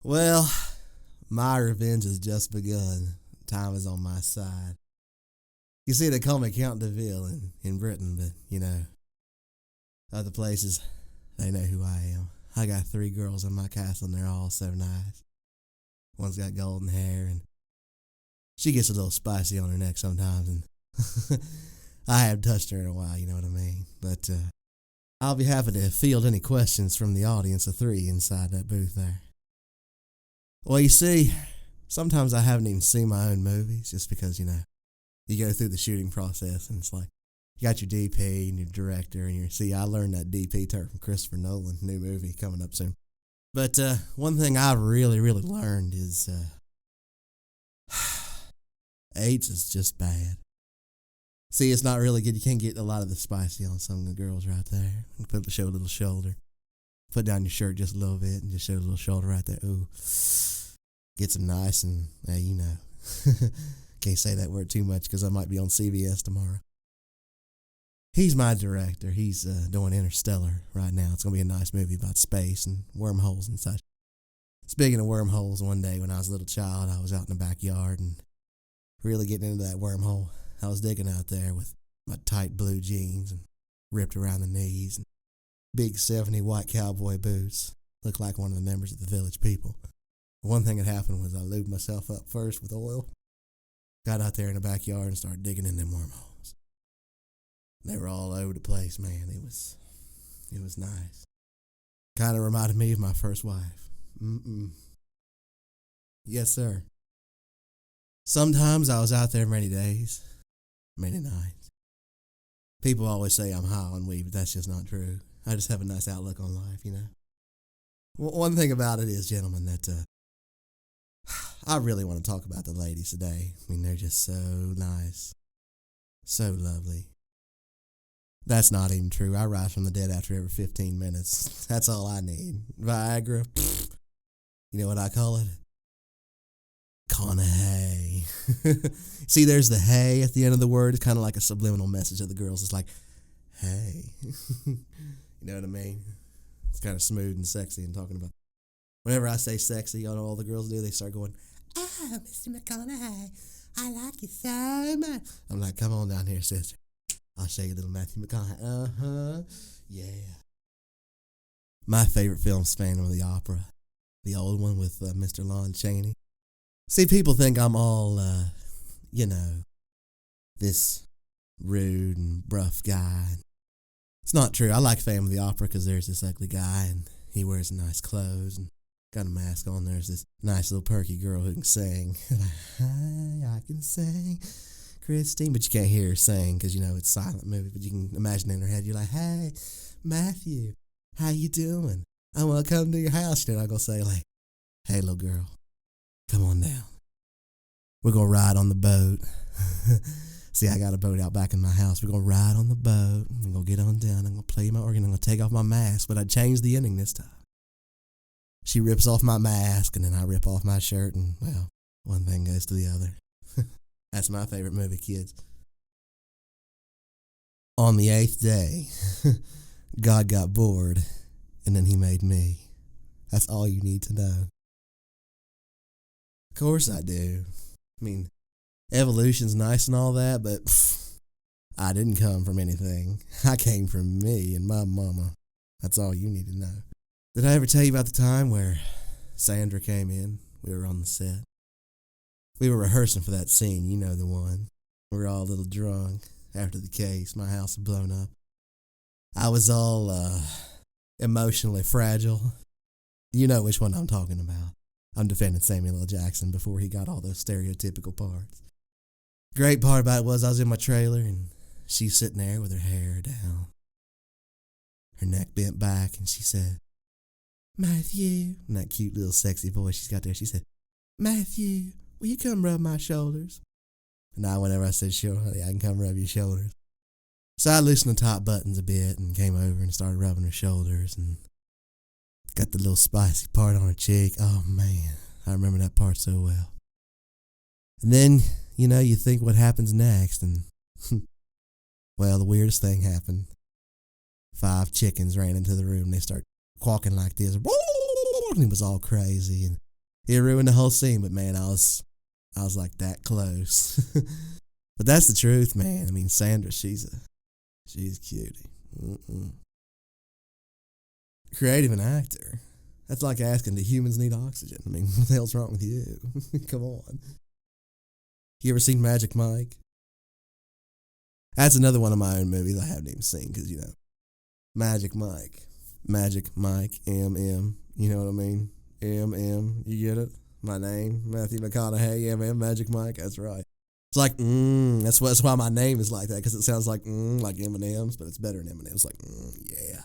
Well, my revenge has just begun. Time is on my side. You see, they call me Count de Ville in Britain, but, other places, they know who I am. I got 3 girls in my castle, and they're all so nice. One's got golden hair, and she gets a little spicy on her neck sometimes, and I haven't touched her in a while, you know what I mean? But I'll be happy to field any questions from the audience of 3 inside that booth there. Well, you see, sometimes I haven't even seen my own movies just because, you go through the shooting process and it's like, you got your DP and your director and I learned that DP term from Christopher Nolan, new movie coming up soon. But one thing I've really learned is AIDS is just bad. See, it's not really good. You can't get a lot of the spicy on some of the girls right there. Show a little shoulder. Put down your shirt just a little bit and just show a little shoulder right there. Ooh. Gets them nice and, can't say that word too much because I might be on CBS tomorrow. He's my director. He's doing Interstellar right now. It's going to be a nice movie about space and wormholes and such. Speaking of wormholes, one day when I was a little child, I was out in the backyard and really getting into that wormhole. I was digging out there with my tight blue jeans and ripped around the knees and big 70 white cowboy boots. Looked like one of the members of the Village People. One thing that happened was I lubed myself up first with oil, got out there in the backyard and started digging in them wormholes. They were all over the place, man. It was nice. Kind of reminded me of my first wife. Yes, sir. Sometimes I was out there many days, many nights. People always say I'm high on weed, but that's just not true. I just have a nice outlook on life, One thing about it is, gentlemen, that I really want to talk about the ladies today. I mean, they're just so nice, so lovely. That's not even true. I rise from the dead after every 15 minutes. That's all I need. Viagra, you know what I call it? McConaughey. See, there's the hey at the end of the word. It's kind of like a subliminal message to the girls. It's like, hey. You know what I mean? It's kind of smooth and sexy and talking about. Whenever I say sexy, all the girls do, they start going, oh, Mr. McConaughey, I like you so much. I'm like, come on down here, sister. I'll show you a little Matthew McConaughey. Uh-huh. Yeah. My favorite film's Phantom of the Opera. The old one with Mr. Lon Chaney. See, people think I'm all, this rude and rough guy. It's not true. I like Phantom of the Opera because there's this ugly guy and he wears nice clothes and got a mask on. There's this nice little perky girl who can sing. Hi, I can sing, Christine. But you can't hear her sing because, it's a silent movie. But you can imagine in her head, you're like, hey, Matthew, how you doing? I want to come to your house. I'm going to say like, hey, little girl, come on down. We're going to ride on the boat. See, I got a boat out back in my house. We're going to ride on the boat. I'm going to get on down. I'm going to play my organ. I'm going to take off my mask. But I changed the ending this time. She rips off my mask, and then I rip off my shirt, and, well, one thing goes to the other. That's my favorite movie, kids. On the 8th day, God got bored, and then he made me. That's all you need to know. Of course I do. I mean, evolution's nice and all that, but I didn't come from anything. I came from me and my mama. That's all you need to know. Did I ever tell you about the time where Sandra came in? We were on the set. We were rehearsing for that scene, you know the one. We were all a little drunk after the case. My house had blown up. I was all emotionally fragile. You know which one I'm talking about. I'm defending Samuel L. Jackson before he got all those stereotypical parts. Great part about it was I was in my trailer and she's sitting there with her hair down, her neck bent back, and she said, Matthew, in that cute little sexy voice she's got there, she said, Matthew, will you come rub my shoulders? And now whenever I said, sure, honey, I can come rub your shoulders. So I loosened the top buttons a bit and came over and started rubbing her shoulders and got the little spicy part on her cheek. Oh, man, I remember that part so well. And then, you think what happens next, and, well, the weirdest thing happened. 5 chickens ran into the room. They start quacking like this. And it was all crazy. And He ruined the whole scene, but man, I was like that close. But that's the truth, man. I mean, Sandra, she's a cutie. Mm-mm. Creative and actor. That's like asking, do humans need oxygen? I mean, what the hell's wrong with you? Come on. You ever seen Magic Mike? That's another one of my own movies I haven't even seen because, Magic Mike. Magic Mike, M. You know what I mean? M. You get it? My name, Matthew McConaughey, M. Magic Mike. That's right. It's like, that's why my name is like that, because it sounds like M&M's, but it's better than M&M's. Like, yeah.